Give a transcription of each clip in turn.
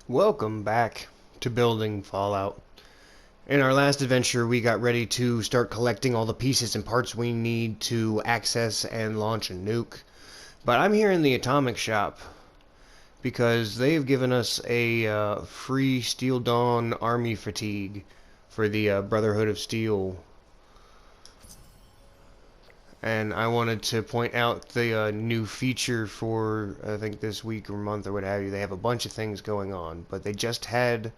Welcome back to building Fallout. In our last adventure, we got ready to start collecting all the pieces and parts we need to access and launch a nuke. But I'm here in the atomic shop because they've given us a free Steel Dawn army fatigue for the Brotherhood of Steel. And I wanted to point out the new feature for, I think, this week or month or what have you. They have a bunch of things going on, but they just had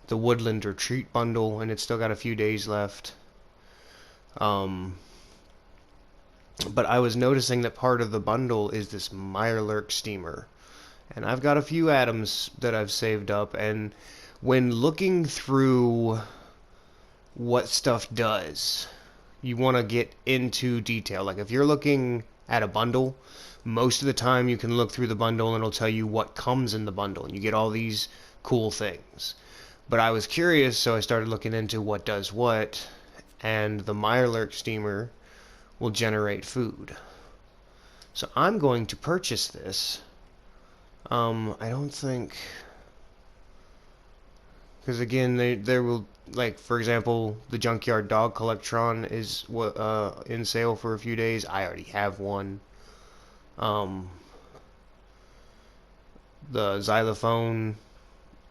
the Woodland Retreat bundle, and it's still got a few days left. Um, but I was noticing that part of the bundle is this Mirelurk steamer, and I've got a few atoms that I've saved up, and when looking through what stuff does, you want to get into detail. Like if you're looking at a bundle, most of the time you can look through the bundle and it'll tell you what comes in the bundle, and you get all these cool things. But I was curious, so I started looking into what does what, and the Mirelurk steamer will generate food. So I'm going to purchase this. I don't think, because again, there will, like, for example, the Junkyard Dog Collectron is in sale for a few days. I already have one. Um, the xylophone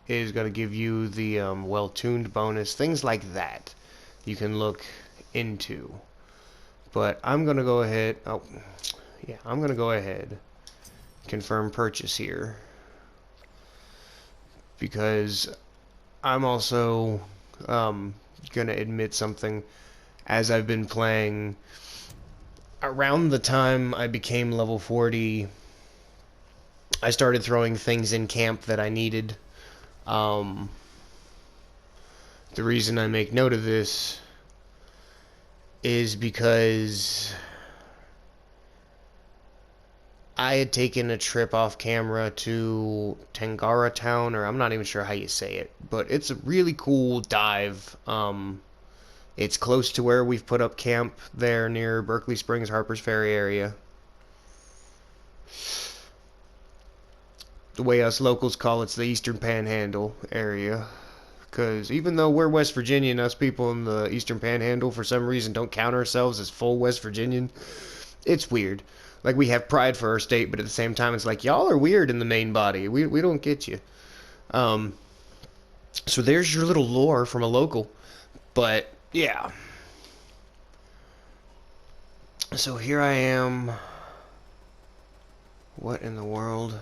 is going to give you the well-tuned bonus, things like that you can look into. But I'm going to go ahead, I'm going to go ahead, confirm purchase here, because I'm also going to admit something. As I've been playing, around the time I became level 40, I started throwing things in camp that I needed. The reason I make note of this is because I had taken a trip off camera to Tangara Town, or I'm not even sure how you say it, but it's a really cool dive. It's close to where we've put up camp there near Berkeley Springs, Harper's Ferry area. The way us locals call it's the Eastern Panhandle area. Because even though we're West Virginian, us people in the Eastern Panhandle, for some reason, don't count ourselves as full West Virginian. It's weird. Like, we have pride for our state, but at the same time, it's like, y'all are weird in the main body. We don't get you. Um, so there's your little lore from a local. But, yeah. So here I am. What in the world?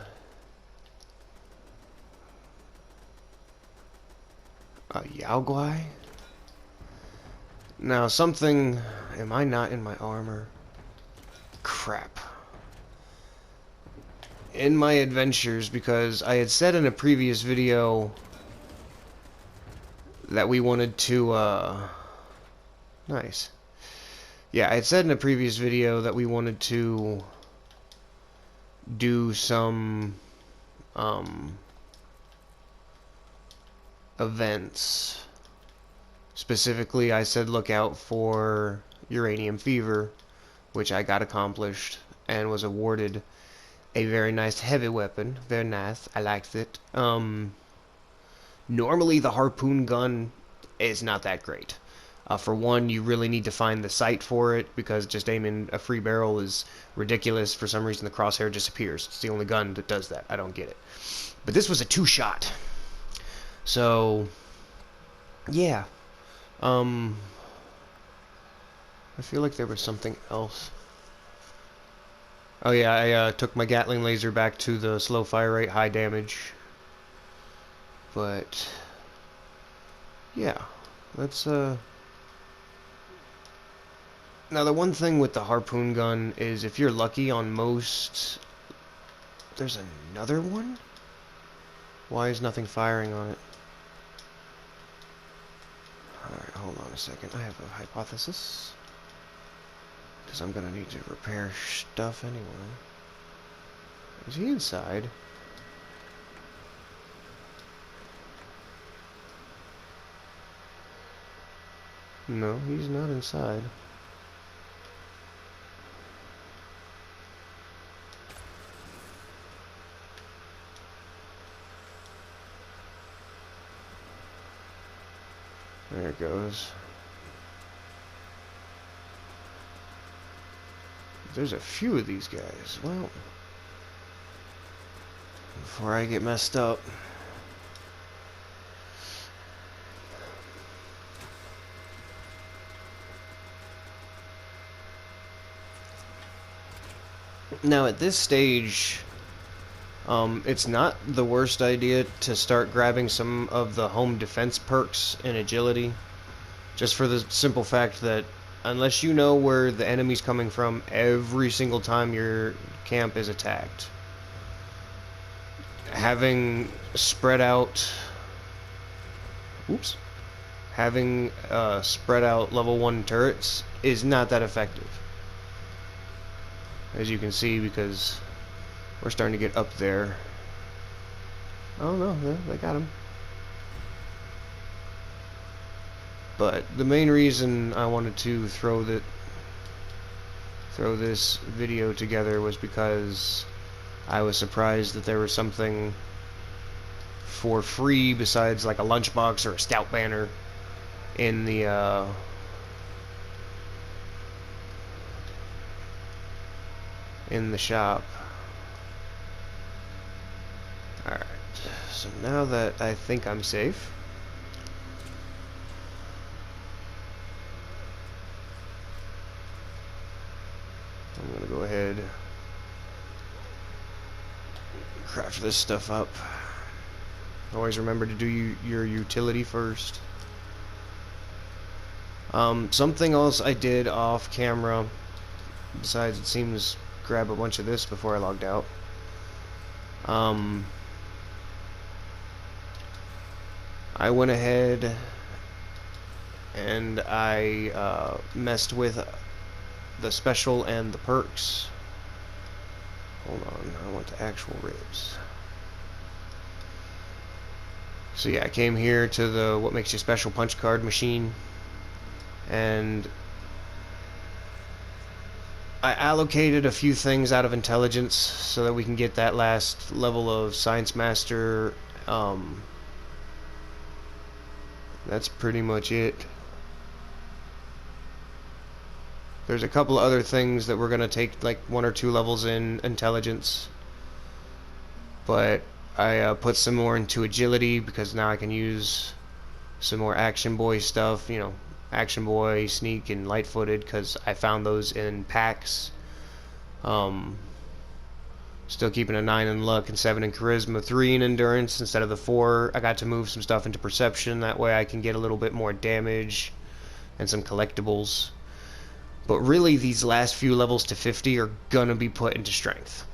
Yao Guai? Now, something... Am I not in my armor? Crap. In my adventures, because I had said in a previous video that we wanted to, Nice. Yeah, I had said in a previous video that we wanted to do some, events. Specifically, I said look out for Uranium Fever, which I got accomplished and was awarded a very nice heavy weapon. Very nice. I liked it. Normally the harpoon gun is not that great. For one, you really need to find the sight for it, because just aiming a free barrel is ridiculous. For some reason, the crosshair disappears. It's the only gun that does that. I don't get it. But this was a two-shot. So, yeah. I feel like there was something else. Oh yeah, I took my Gatling laser back to the slow fire rate, high damage. But, yeah. Let's, Now, the one thing with the harpoon gun is if you're lucky on most... There's another one? Why is nothing firing on it? Alright, hold on a second. I have a hypothesis. Because I'm going to need to repair stuff anyway. Is he inside? No, he's not inside. There it goes. There's a few of these guys. Well, before I get messed up. Now at this stage, it's not the worst idea to start grabbing some of the home defense perks and agility, just for the simple fact that unless you know where the enemy's coming from every single time your camp is attacked, having spread out spread out level 1 turrets is not that effective, as you can see, because we're starting to get up there. Oh no, they got him. But the main reason I wanted to throw this video together was because I was surprised that there was something for free besides like a lunchbox or a scout banner in the shop. Alright, so now that I think I'm safe, I'm gonna go ahead and craft this stuff up. Always remember to do your utility first. Something else I did off camera, besides it seems grab a bunch of this before I logged out. I went ahead and I messed with the special and the perks. Hold on, I want the actual ribs. So yeah, I came here to the what makes you special punch card machine, and I allocated a few things out of intelligence so that we can get that last level of science master. That's pretty much it. There's a couple of other things that we're gonna take like 1 or 2 levels in intelligence, but I put some more into agility because now I can use some more action boy stuff, you know, action boy, sneak, and light-footed, because I found those in packs. Still keeping a 9 in luck and 7 in charisma, 3 in endurance instead of the 4. I got to move some stuff into perception, that way I can get a little bit more damage and some collectibles. But really, these last few levels to 50 are gonna be put into strength.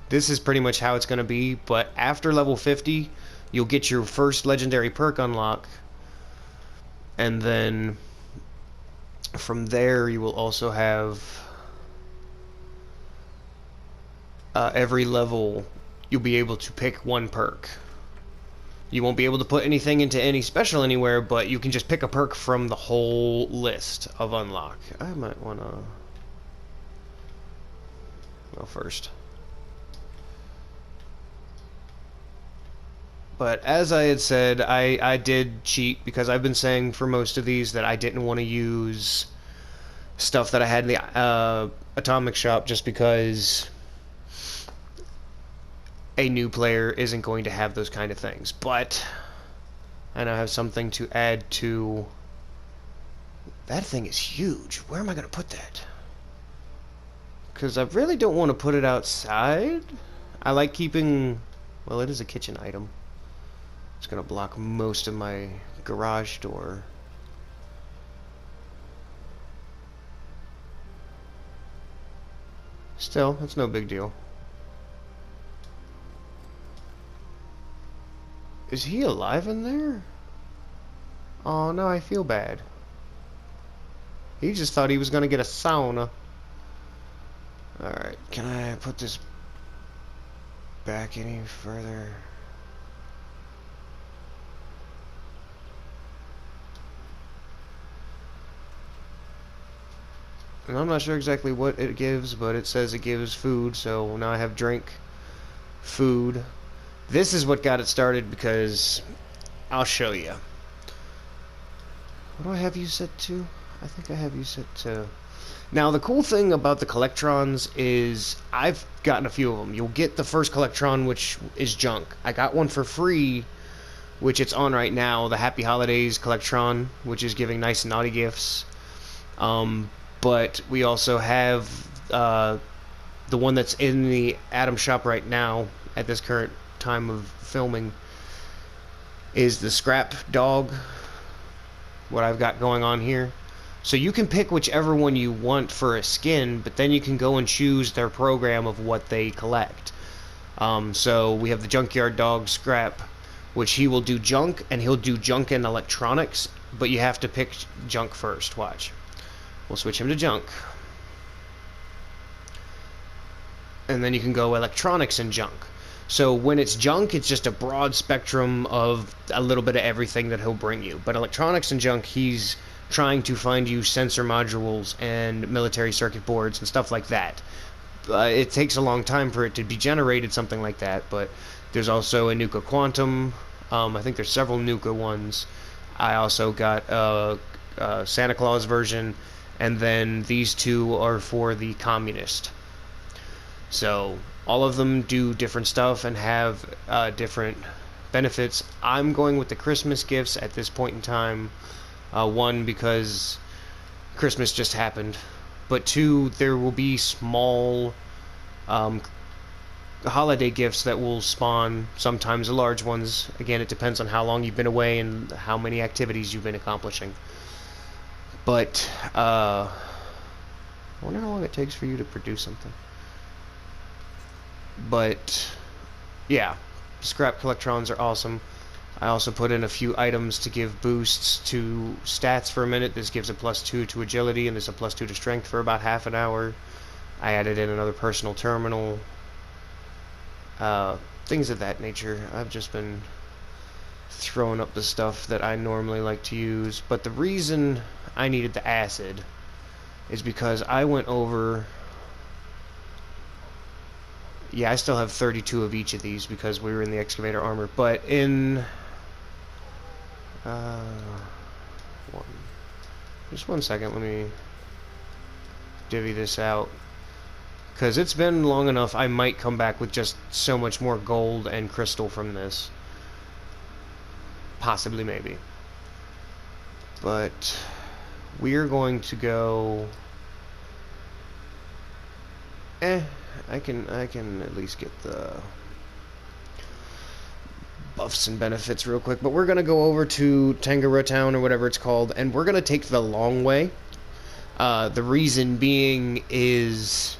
This is pretty much how it's gonna be, but after level 50, you'll get your first legendary perk unlock, and then from there you will also have every level you'll be able to pick 1 perk. You won't be able to put anything into any special anywhere, but you can just pick a perk from the whole list of unlock. I might want to go first. But as I had said, I did cheat, because I've been saying for most of these that I didn't want to use stuff that I had in the atomic shop, just because a new player isn't going to have those kind of things. But I now have something to add to. That thing is huge. Where am I going to put that? Because I really don't want to put it outside. I like keeping, well, it is a kitchen item. It's going to block most of my garage door. Still, that's no big deal. Is he alive in there? Oh no, I feel bad. He just thought he was gonna get a sauna. Alright, can I put this back any further? And I'm not sure exactly what it gives, but it says it gives food, so now I have drink, food. This is what got it started, because I'll show you. What do I have you set to? I think I have you set to... Now, the cool thing about the Collectrons is I've gotten a few of them. You'll get the first Collectron, which is junk. I got one for free, which it's on right now, the Happy Holidays Collectron, which is giving nice and naughty gifts. But we also have the one that's in the Atom shop right now, at this current time of filming, is the Scrap Dog, what I've got going on here. So you can pick whichever one you want for a skin, but then you can go and choose their program of what they collect. So we have the Junkyard Dog Scrap, which he will do junk, and he'll do junk and electronics, but you have to pick junk first. Watch. We'll switch him to junk. And then you can go electronics and junk. So when it's junk, it's just a broad spectrum of a little bit of everything that he'll bring you. But electronics and junk, he's trying to find you sensor modules and military circuit boards and stuff like that. It takes a long time for it to be generated, something like that, but there's also a Nuka Quantum. I think there's several Nuka ones. I also got a Santa Claus version, and then these two are for the Communist. So all of them do different stuff and have different benefits. I'm going with the Christmas gifts at this point in time. One, because Christmas just happened, but two, there will be small holiday gifts that will spawn, sometimes large ones. Again, it depends on how long you've been away and how many activities you've been accomplishing. But I wonder how long it takes for you to produce something. But yeah, scrap collectrons are awesome. I also put in a few items to give boosts to stats for a minute. This gives a +2 to agility, and there's a +2 to strength for about half an hour. I added in another personal terminal. Things of that nature. I've just been throwing up the stuff that I normally like to use. But the reason I needed the acid is because I went over... Yeah, I still have 32 of each of these because we were in the excavator armor. But in... just one second, let me divvy this out. Because it's been long enough, I might come back with just so much more gold and crystal from this. Possibly, maybe. But we're going to go... I can at least get the buffs and benefits real quick. But we're going to go over to Tangara Town, or whatever it's called, and we're going to take the long way. The reason being is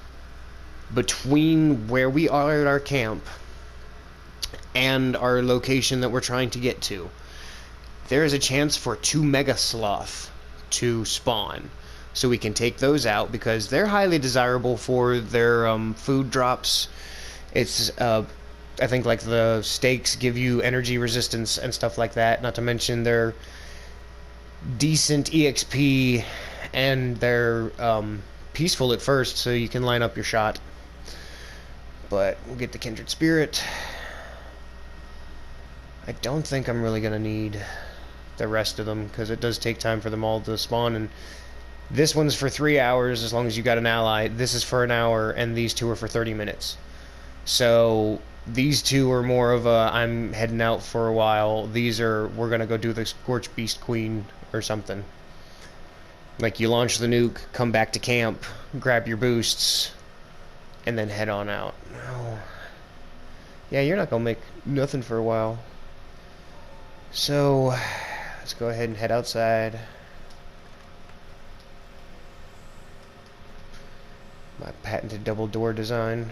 between where we are at our camp and our location that we're trying to get to, there is a chance for 2 Mega Sloth to spawn. So we can take those out because they're highly desirable for their food drops. It's I think like the steaks give you energy resistance and stuff like that. Not to mention they're decent EXP, and they're peaceful at first, so you can line up your shot. But we'll get the Kindred Spirit. I don't think I'm really gonna need the rest of them because it does take time for them all to spawn, and this one's for 3 hours as long as you got an ally. This is for an hour, and these two are for 30 minutes. So these two are more of a I'm heading out for a while. These are we're gonna go do the Scorch Beast Queen or something. Like you launch the nuke, come back to camp, grab your boosts, and then head on out. Oh. Yeah, you're not gonna make nothing for a while. So let's go ahead and head outside. My patented double door design.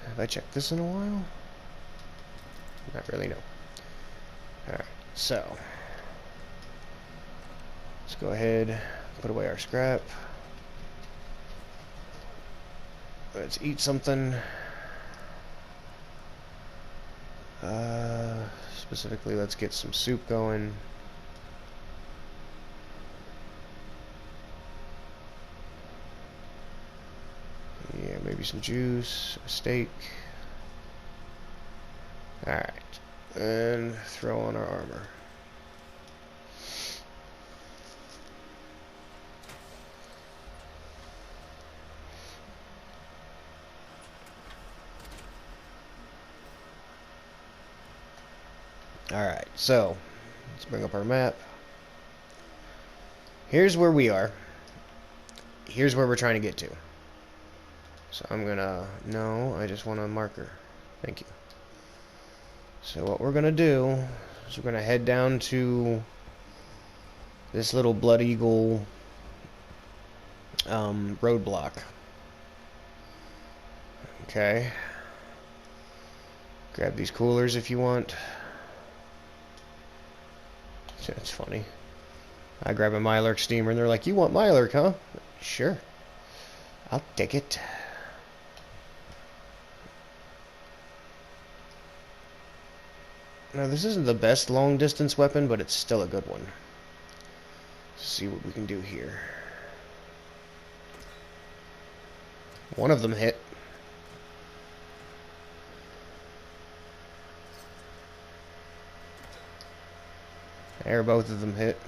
Have I checked this in a while? Not really, no. Alright, so let's go ahead, put away our scrap. Let's eat something. Specifically, let's get some soup going. Yeah, maybe some juice, a steak. Alright. And throw on our armor. Alright, so let's bring up our map. Here's where we are. Here's where we're trying to get to. So I'm gonna... No, I just want a marker. Thank you. So what we're gonna do is we're gonna head down to this little Blood Eagle roadblock. Okay. Grab these coolers if you want. That's funny. I grab a Mylark steamer and they're like, "You want Mylark, huh?" Sure. I'll take it. Now, this isn't the best long-distance weapon, but it's still a good one. Let's see what we can do here. One of them hit. There, both of them hit.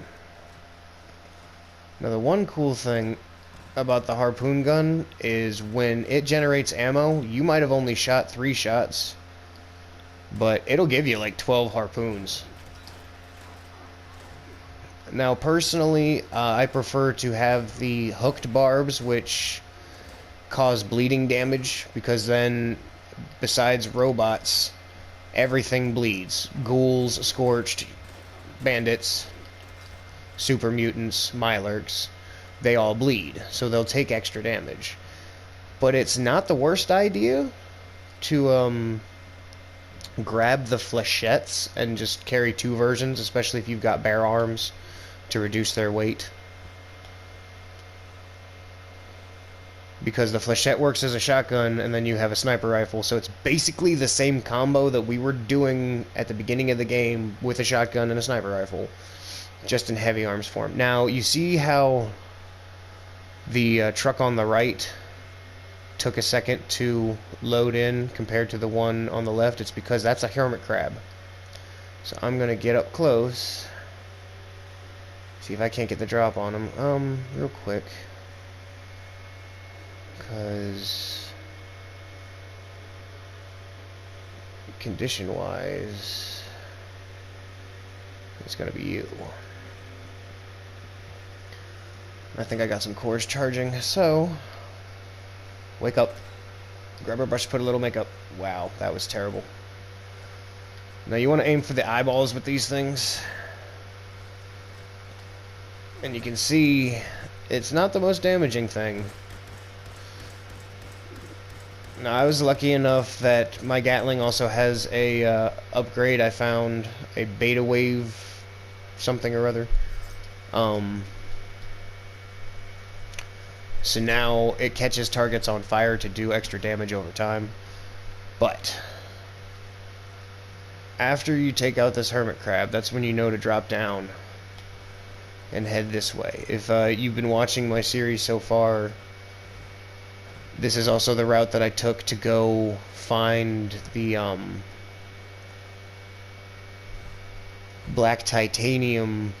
Now, the one cool thing about the harpoon gun is when it generates ammo, you might have only shot 3 shots, but it'll give you like 12 harpoons. Now, personally, I prefer to have the hooked barbs, which cause bleeding damage, because then, besides robots, everything bleeds. Ghouls, Scorched, bandits, super mutants, Mylarks, they all bleed, so they'll take extra damage. But it's not the worst idea to grab the flechettes and just carry 2 versions, especially if you've got bare arms, to reduce their weight. Because the flechette works as a shotgun, and then you have a sniper rifle, so it's basically the same combo that we were doing at the beginning of the game with a shotgun and a sniper rifle, just in heavy arms form. Now, you see how the truck on the right took a second to load in compared to the one on the left? It's because that's a hermit crab. So I'm going to get up close, see if I can't get the drop on him, real quick. Because condition-wise, it's gonna be you. I think I got some cores charging, so wake up. Grab a brush, put a little makeup. Wow, that was terrible. Now you want to aim for the eyeballs with these things. And you can see it's not the most damaging thing. Now, I was lucky enough that my Gatling also has a upgrade. I found a beta wave something or other. So now it catches targets on fire to do extra damage over time. But after you take out this hermit crab, that's when you know to drop down and head this way. If you've been watching my series so far, this is also the route that I took to go find the black titanium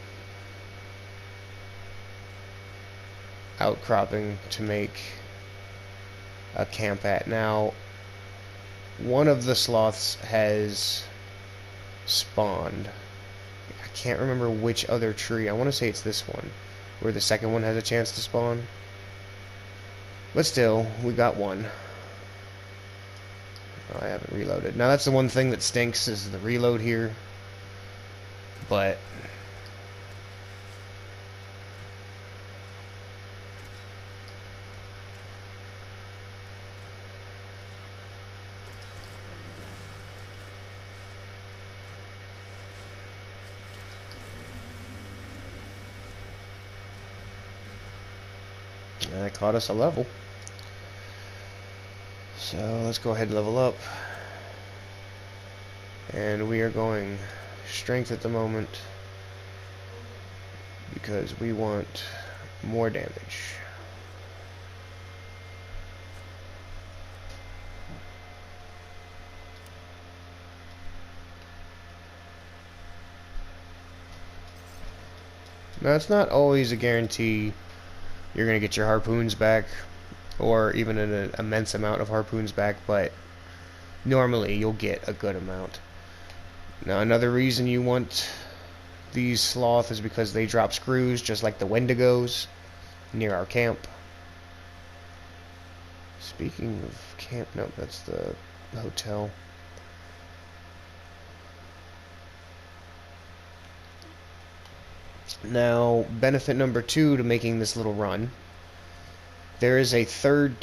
outcropping to make a camp at. Now, one of the sloths has spawned. I can't remember which other tree. I want to say it's this one, where the second one has a chance to spawn. But still, we got one. Oh, I haven't reloaded. Now that's the one thing that stinks, is the reload here. But that caught us a level. So let's go ahead and level up. And we are going strength at the moment because we want more damage. Now, it's not always a guarantee you're going to get your harpoons back, or even an immense amount of harpoons back, but normally you'll get a good amount. Now, another reason you want these sloth is because they drop screws just like the Wendigos near our camp. Speaking of camp, no, that's the hotel. Now, benefit number 2 to making this little run, there is a third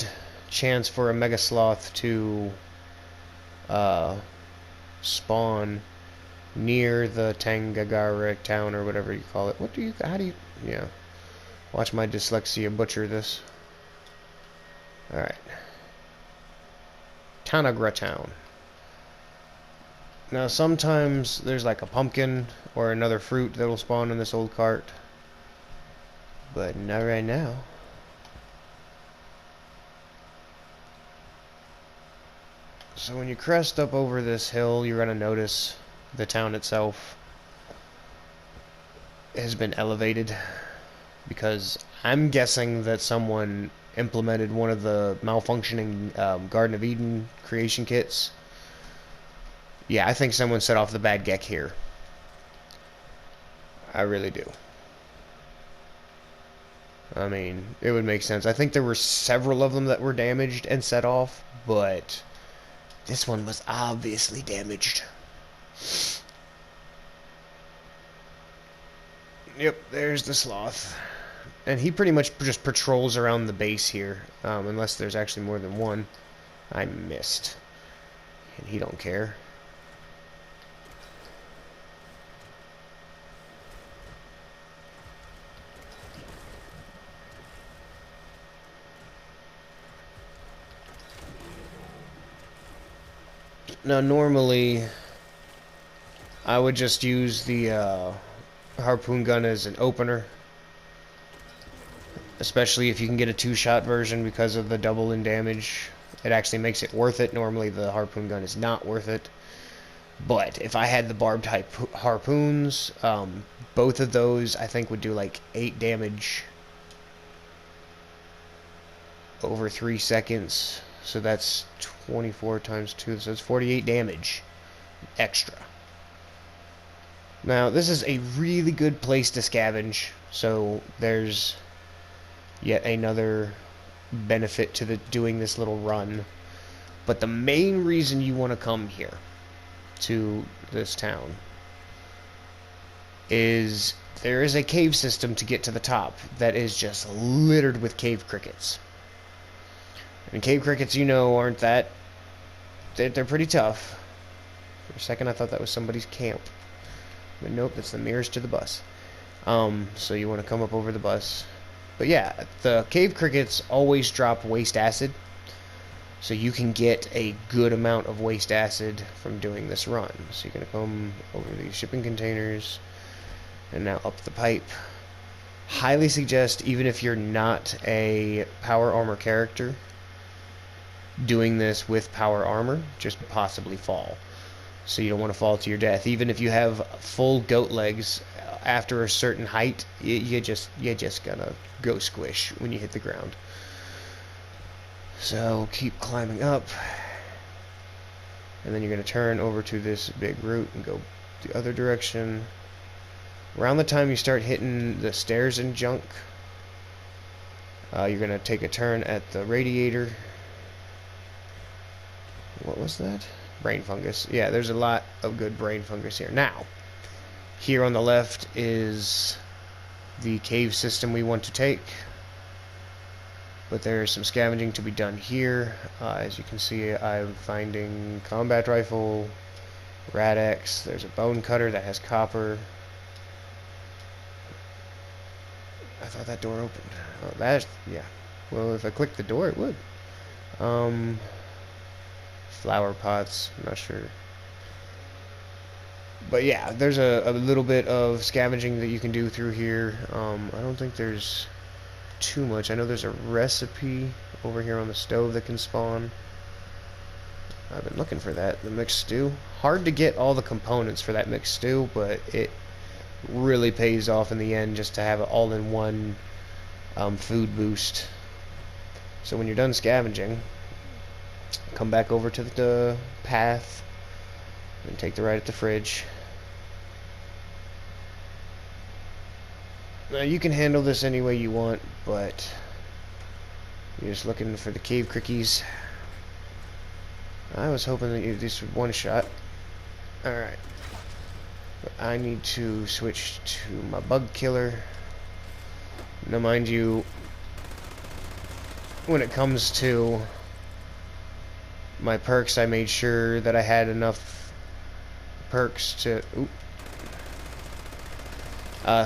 chance for a Mega Sloth to spawn near the Tangagara town, or whatever you call it. Yeah. Watch my dyslexia butcher this. Alright. Tanagra town. Now, sometimes there's like a pumpkin or another fruit that'll spawn in this old cart, but not right now. So when you crest up over this hill, you're going to notice the town itself has been elevated, because I'm guessing that someone implemented one of the malfunctioning Garden of Eden creation kits. Yeah, I think someone set off the bad geck here. I really do. I mean, it would make sense. I think there were several of them that were damaged and set off, but this one was obviously damaged. Yep, there's the sloth. And he pretty much just patrols around the base here, unless there's actually more than one. I missed. And he don't care. Now, normally, I would just use the harpoon gun as an opener, especially if you can get a two-shot version because of the double in damage. It actually makes it worth it. Normally, the harpoon gun is not worth it. But if I had the barbed harpoons, both of those I think would do like 8 damage over 3 seconds. So that's 24 times 2, so it's 48 damage extra. Now, this is a really good place to scavenge, so there's yet another benefit to doing this little run. But the main reason you want to come here to this town is there is a cave system to get to the top that is just littered with cave crickets. And cave crickets, you know, aren't that... They're pretty tough. For a second I thought that was somebody's camp. But nope, that's the mirrors to the bus. So you want to come up over the bus. But yeah, the cave crickets always drop waste acid. So you can get a good amount of waste acid from doing this run. So you're going to come over these shipping containers. And now up the pipe. Highly suggest, even if you're not a power armor character, doing this with power armor, just possibly fall. So you don't want to fall to your death. Even if you have full goat legs, after a certain height, you're just gonna go squish when you hit the ground. So keep climbing up, and then you're gonna turn over to this big route and go the other direction. Around the time you start hitting the stairs and junk, you're gonna take a turn at the radiator. What was that? Brain fungus. Yeah, there's a lot of good brain fungus here. Now, here on the left is the cave system we want to take. But there's some scavenging to be done here. As you can see, I'm finding combat rifle, Rad-X. There's a bone cutter that has copper. I thought that door opened. Oh, yeah. Well, if I click the door, it would. Flower pots, I'm not sure. But yeah, there's a little bit of scavenging that you can do through here. I don't think there's too much. I know there's a recipe over here on the stove that can spawn. I've been looking for that. The mixed stew. Hard to get all the components for that mixed stew, but it really pays off in the end just to have it all in one food boost. So when you're done scavenging, come back over to the path and take the right at the fridge. Now you can handle this any way you want, but you're just looking for the cave crickies. I was hoping that you this would one shot. Alright. But I need to switch to my bug killer. Now mind you, when it comes to my perks, I made sure that I had enough perks to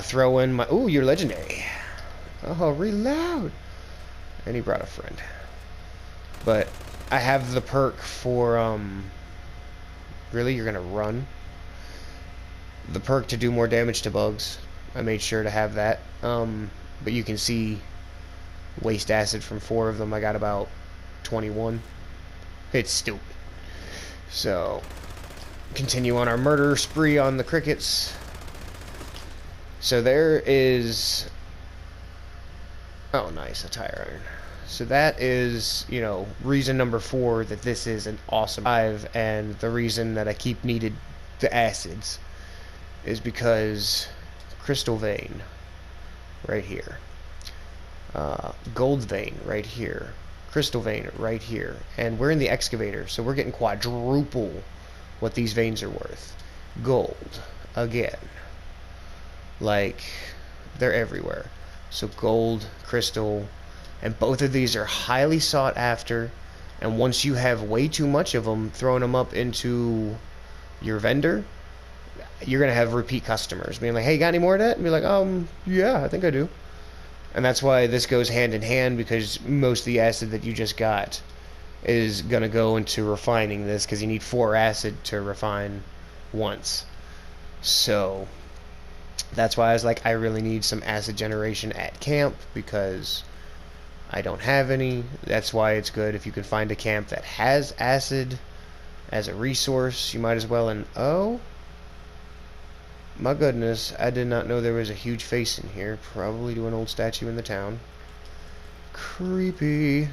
throw in my... Ooh, you're legendary. Oh, reload. And he brought a friend. But I have the perk for, really? You're gonna run? The perk to do more damage to bugs. I made sure to have that. But you can see waste acid from 4 of them. I got about 21. It's stupid. So, continue on our murder spree on the crickets. So there is... Oh, nice, a tire iron. So that is, you know, reason number 4 that this is an awesome hive, and the reason that I keep needed the acids is because crystal vein right here, gold vein right here, crystal vein right here, and we're in the excavator, so we're getting quadruple what these veins are worth. Gold again, like they're everywhere. So gold, crystal, and both of these are highly sought after, and once you have way too much of them, throwing them up into your vendor, you're gonna have repeat customers being like, hey, got any more of that? And be like, yeah, I think I do. And that's why this goes hand in hand, because most of the acid that you just got is gonna go into refining this, because you need 4 acid to refine once. So that's why I was like, I really need some acid generation at camp, because I don't have any. That's why it's good if you can find a camp that has acid as a resource. You might as well. And oh my goodness, I did not know there was a huge face in here. Probably to an old statue in the town. Creepy.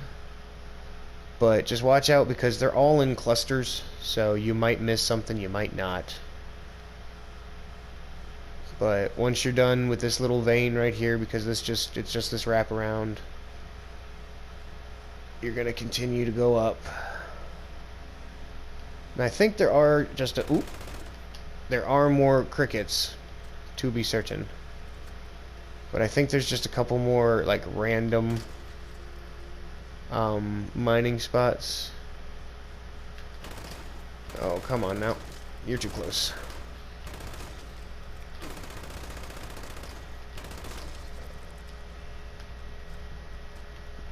But just watch out, because they're all in clusters, so you might miss something, you might not. But once you're done with this little vein right here, because it's just this wraparound, you're gonna continue to go up. And I think there are just there are more crickets, to be certain. But I think there's just a couple more, like, random mining spots. Oh, come on now. You're too close.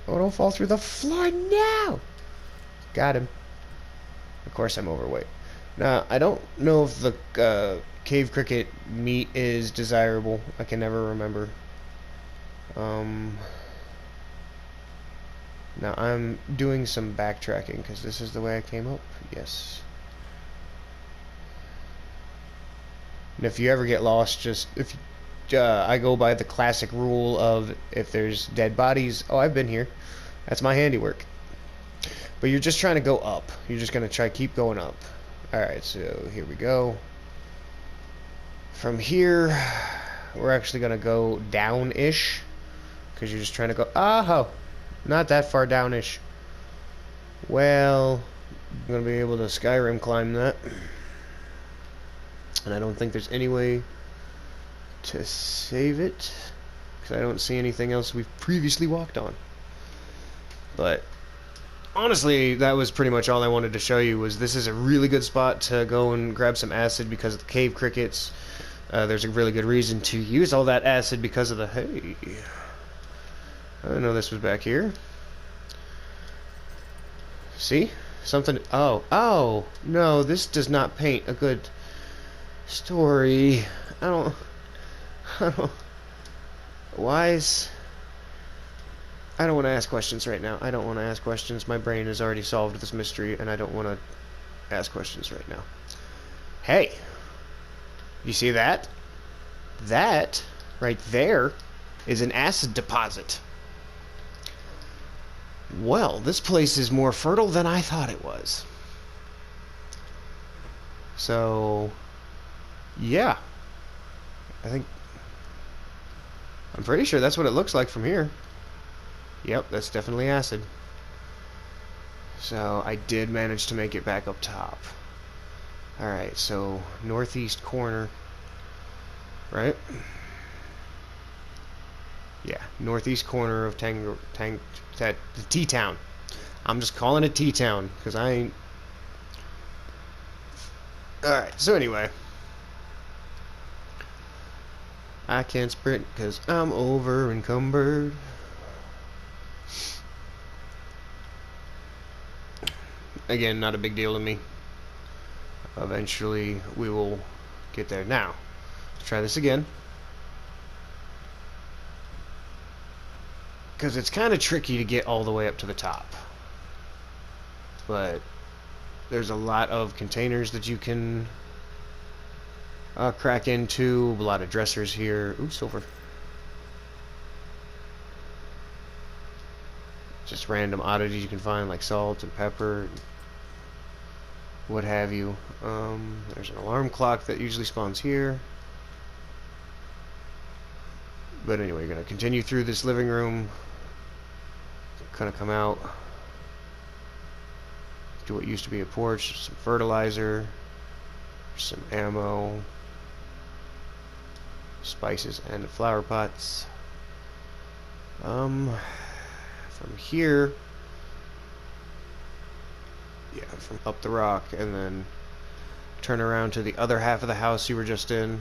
Oh, don't fall through the floor now! Got him. Of course I'm overweight. Now, I don't know if the cave cricket meat is desirable. I can never remember. Now I'm doing some backtracking, because this is the way I came up. Yes. And if you ever get lost, just I go by the classic rule of, if there's dead bodies, oh, I've been here. That's my handiwork. But you're just trying to go up. You're just going to try keep going up. Alright, so here we go. From here, we're actually going to go down-ish, because you're just trying to go, oh, not that far down-ish. Well, I'm going to be able to Skyrim climb that. And I don't think there's any way to save it, because I don't see anything else we've previously walked on. But honestly, that was pretty much all I wanted to show you. Was this is a really good spot to go and grab some acid because of the cave crickets. There's a really good reason to use all that acid because of the... Hey, I didn't know this was back here. See? Something... Oh, no, this does not paint a good story. I don't... Why is... I don't want to ask questions right now. I don't want to ask questions. My brain has already solved this mystery, and I don't want to ask questions right now. Hey! You see that? That right there is an acid deposit. Well, this place is more fertile than I thought it was. So, yeah. I'm pretty sure that's what it looks like from here. Yep, that's definitely acid. So, I did manage to make it back up top. Alright, so, northeast corner. Right? Yeah, northeast corner of the T-Town. I'm just calling it T-Town, because I ain't... Alright, so anyway. I can't sprint, because I'm over encumbered. Again, not a big deal to me. Eventually, we will get there. Now, let's try this again. Because it's kind of tricky to get all the way up to the top. But there's a lot of containers that you can crack into. A lot of dressers here. Ooh, silver. Just random oddities you can find, like salt and pepper, what have you. There's an alarm clock that usually spawns here. But anyway, you're going to continue through this living room. Kind of come out. Do what used to be a porch. Some fertilizer. Some ammo. Spices and flower pots. From here, yeah, from up the rock, and then turn around to the other half of the house you were just in,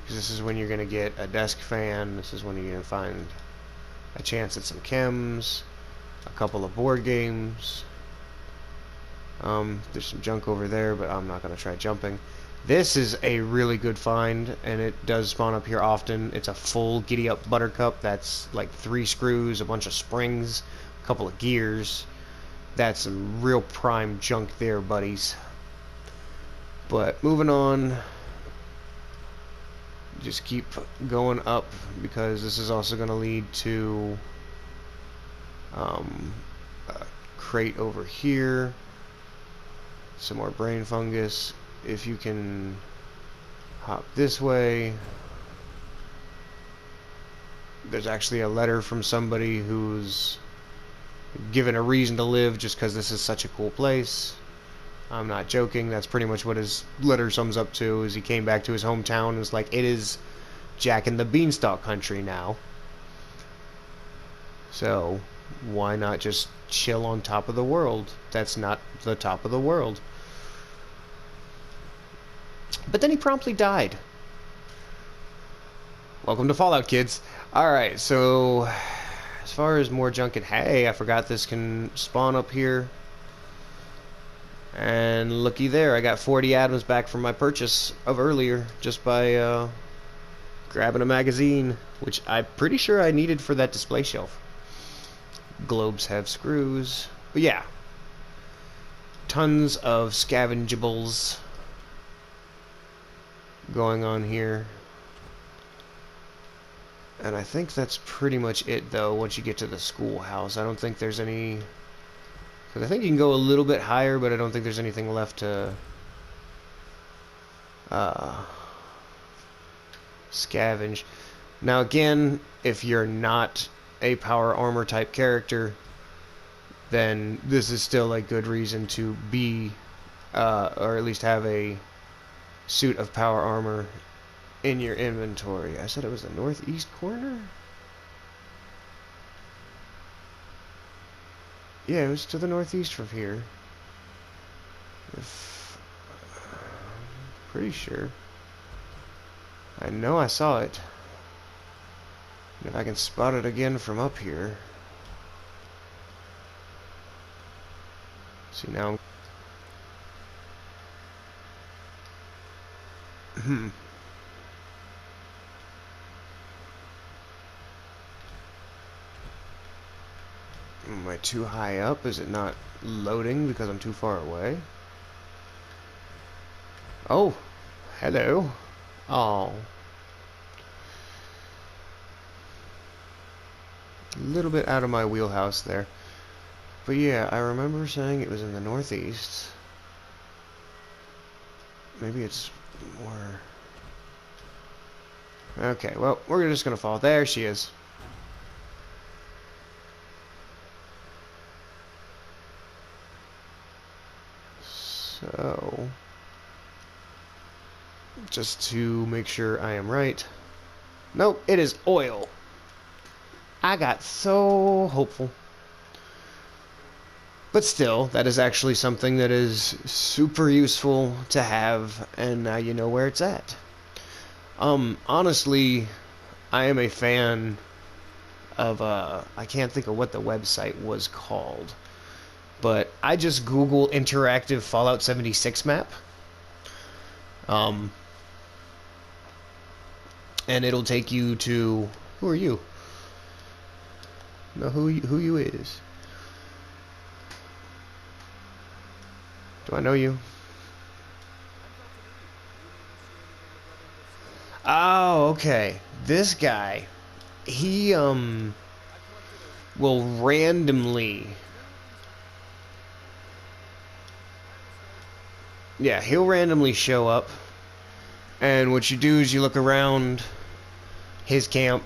because this is when you're going to get a desk fan. This is when you're going to find a chance at some chems, a couple of board games. There's some junk over there, but I'm not going to try jumping. This is a really good find, and it does spawn up here often. It's a full Giddy Up Buttercup. That's like 3 screws, a bunch of springs, a couple of gears. That's some real prime junk there, buddies. But moving on, just keep going up, because this is also going to lead to a crate over here. Some more brain fungus. If you can hop this way, there's actually a letter from somebody who's given a reason to live just because this is such a cool place. I'm not joking. That's pretty much what his letter sums up to, is he came back to his hometown and was like, it is Jack and the Beanstalk country now. So why not just chill on top of the world? That's not the top of the world. But then he promptly died. Welcome to Fallout, kids. Alright, so as far as more junk, and hey, I forgot this can spawn up here. And looky there, I got 40 atoms back from my purchase of earlier just by grabbing a magazine, which I'm pretty sure I needed for that display shelf. Globes have screws. But yeah, tons of scavengables going on here. And I think that's pretty much it, though, once you get to the schoolhouse. I don't think there's any... Because I think you can go a little bit higher, but I don't think there's anything left to scavenge. Now, again, if you're not a power armor type character, then this is still a good reason to be, or at least have a suit of power armor in your inventory. I said it was the northeast corner? Yeah, it was to the northeast from here. Pretty sure. I know I saw it. And if I can spot it again from up here. See, now I'm... Am I too high up? Is it not loading because I'm too far away? Oh, hello. Oh, a little bit out of my wheelhouse there. But yeah, I remember saying it was in the northeast. Maybe it's more... Okay, well, we're just gonna fall. There she is. So... just to make sure I am right. Nope, it is oil. I got so hopeful. But still, that is actually something that is super useful to have, and now you know where it's at. Honestly, I am a fan of, I can't think of what the website was called, but I just Google interactive Fallout 76 map. And it'll take you to, who are you? Know who you is. Do I know you? Oh, okay. This guy, he will randomly, yeah, he'll randomly show up, and what you do is you look around his camp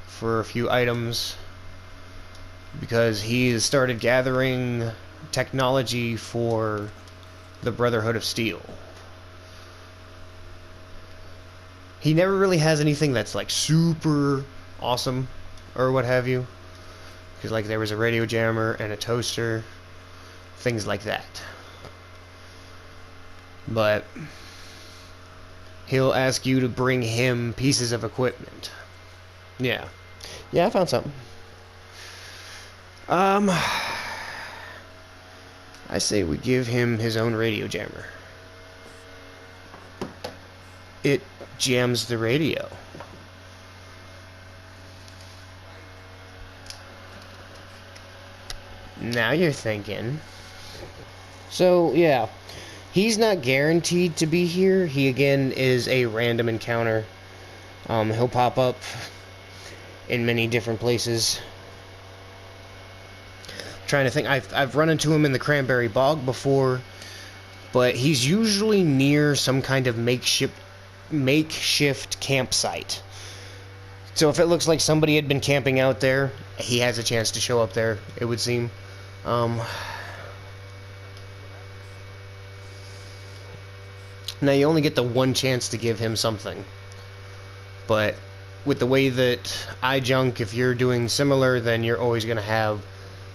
for a few items, because he has started gathering technology for the Brotherhood of Steel. He never really has anything that's like super awesome or what have you, because like there was a radio jammer and a toaster, things like that. But he'll ask you to bring him pieces of equipment. Yeah, I found something. I say we give him his own radio jammer. It jams the radio. Now you're thinking. So, yeah. He's not guaranteed to be here. He, again, is a random encounter. He'll pop up in many different places. Trying to think, I've run into him in the Cranberry Bog before, but he's usually near some kind of makeshift campsite. So if it looks like somebody had been camping out there, he has a chance to show up there, it would seem. Now you only get the one chance to give him something, but with the way that I junk, if you're doing similar, then you're always going to have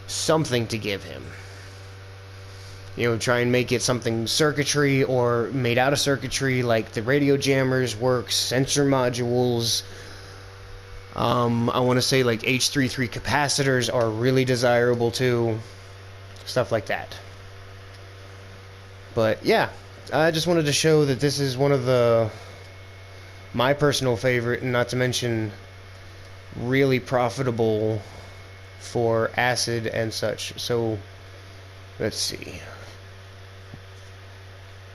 something to give him. You know, try and make it something circuitry or made out of circuitry, like the radio jammers work, sensor modules. I want to say like H33 capacitors are really desirable too. Stuff like that. But yeah, I just wanted to show that this is one of my personal favorite, and not to mention really profitable for acid and such. So let's see,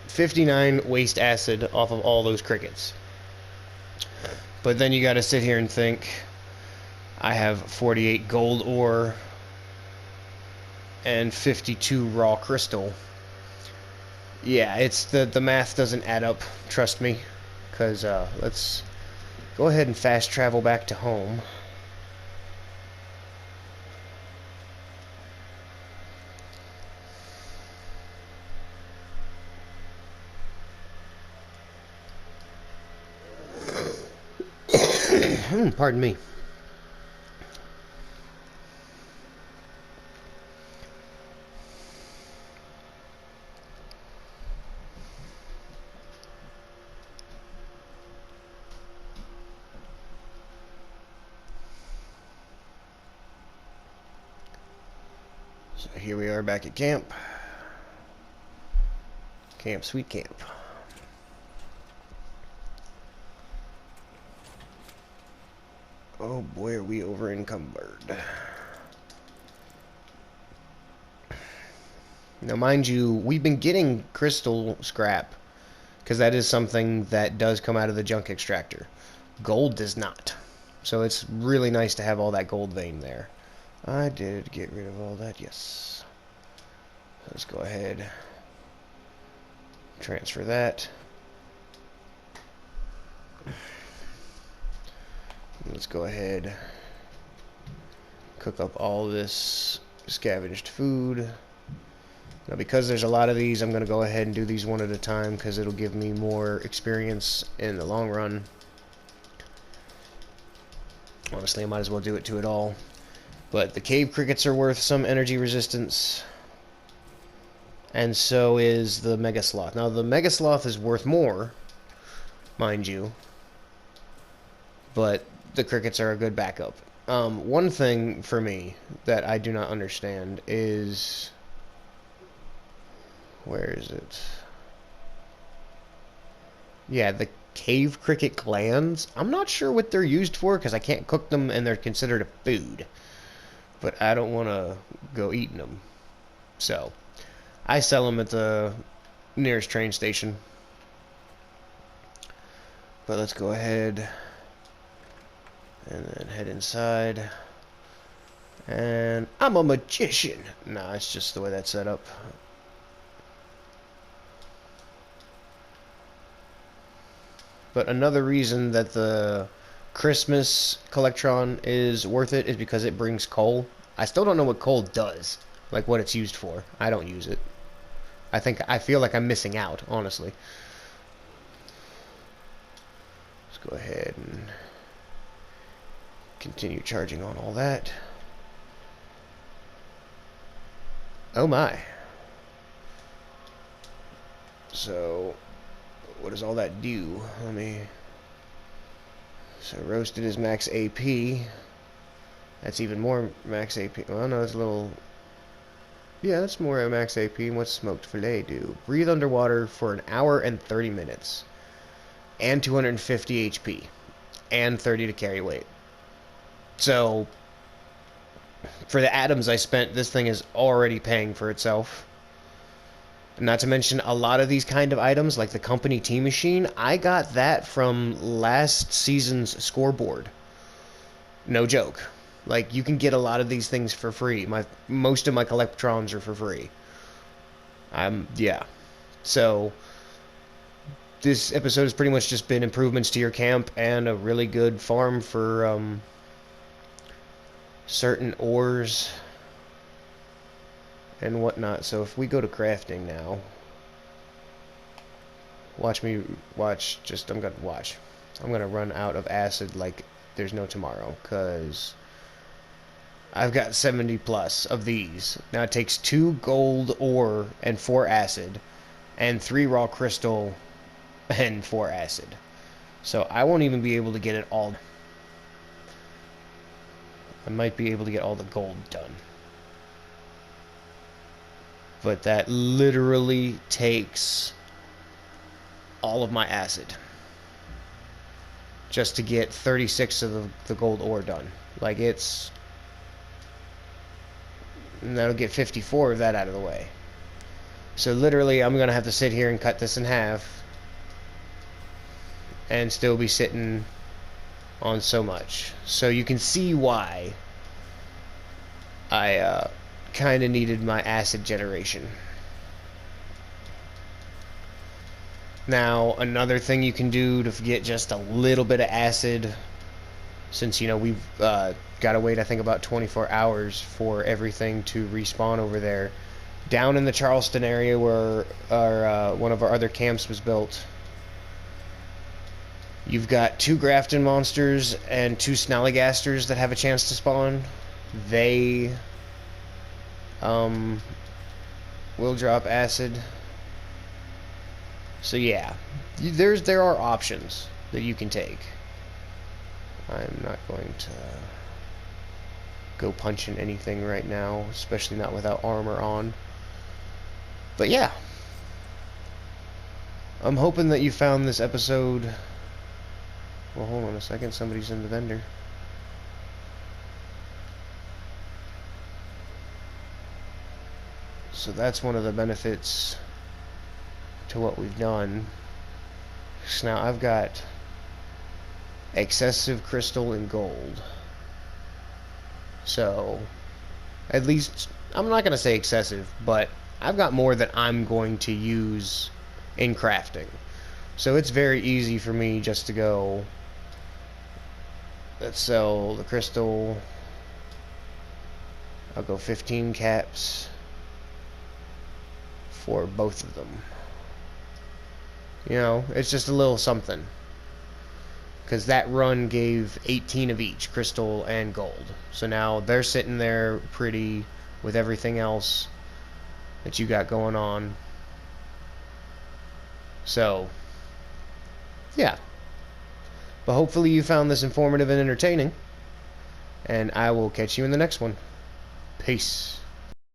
59 waste acid off of all those crickets. But then you gotta sit here and think, I have 48 gold ore and 52 raw crystal. Yeah, it's the math doesn't add up, trust me. Because let's go ahead and fast travel back to home. Pardon me. So here we are back at camp. Sweet camp. Oh boy, are we over encumbered. Now mind you, we've been getting crystal scrap, because that is something that does come out of the junk extractor. Gold does not. So it's really nice to have all that gold vein there. I did get rid of all that, yes. Let's go ahead. Transfer that. Let's go ahead. Cook up all this scavenged food. Now, because there's a lot of these, I'm going to go ahead and do these one at a time because it'll give me more experience in the long run. Honestly, I might as well do it to it all. But the cave crickets are worth some energy resistance. And so is the mega sloth. Now, the mega sloth is worth more, mind you. But the crickets are a good backup. One thing for me that I do not understand is... Where is it? Yeah, the cave cricket glands. I'm not sure what they're used for because I can't cook them and they're considered a food. But I don't want to go eating them. So, I sell them at the nearest train station. But let's go ahead and then head inside. And I'm a magician. Nah, it's just the way that's set up. But another reason that the Christmas Collectron is worth it is because it brings coal. I still don't know what coal does, like what it's used for. I don't use it. I feel like I'm missing out, honestly. Let's go ahead and continue charging on all that. Oh my. So, what does all that do? Let me... So roasted is max AP. That's even more max AP. Well, no, it's a little... Yeah, that's more max AP. And what's smoked filet do? Breathe underwater for an hour and 30 minutes. And 250 HP. And 30 to carry weight. So, for the atoms I spent, this thing is already paying for itself. Not to mention, a lot of these kind of items, like the company tea machine, I got that from last season's scoreboard. No joke. Like, you can get a lot of these things for free. Most of my Collectrons are for free. Yeah. So, this episode has pretty much just been improvements to your camp and a really good farm for, certain ores and whatnot. So if we go to crafting now, I'm gonna run out of acid like there's no tomorrow, because I've got 70 plus of these. Now it takes 2 gold ore and 4 acid, and 3 raw crystal and 4 acid. So I won't even be able to get it all. I might be able to get all the gold done. But that literally takes all of my acid just to get 36 of the gold ore done. Like, it's... And that'll get 54 of that out of the way. So literally, I'm going to have to sit here and cut this in half and still be sitting on so much. So you can see why I kind of needed my acid generation. Now, another thing you can do to get just a little bit of acid, since, you know, we've got to wait, I think, about 24 hours for everything to respawn over there. Down in the Charleston area where one of our other camps was built, you've got 2 Grafton monsters and 2 Snallygasters that have a chance to spawn. They will drop acid. So yeah, there are options that you can take. I'm not going to go punching anything right now, especially not without armor on. But yeah, I'm hoping that you found this episode... Well, hold on a second, somebody's in the vendor. So that's one of the benefits to what we've done. So now I've got excessive crystal and gold. So, at least, I'm not going to say excessive, but I've got more that I'm going to use in crafting. So it's very easy for me just to go, let's sell the crystal. I'll go 15 caps for both of them. You know, it's just a little something. Because that run gave 18 of each, crystal and gold. So now they're sitting there pretty with everything else that you got going on. So, yeah. But hopefully you found this informative and entertaining. And I will catch you in the next one. Peace.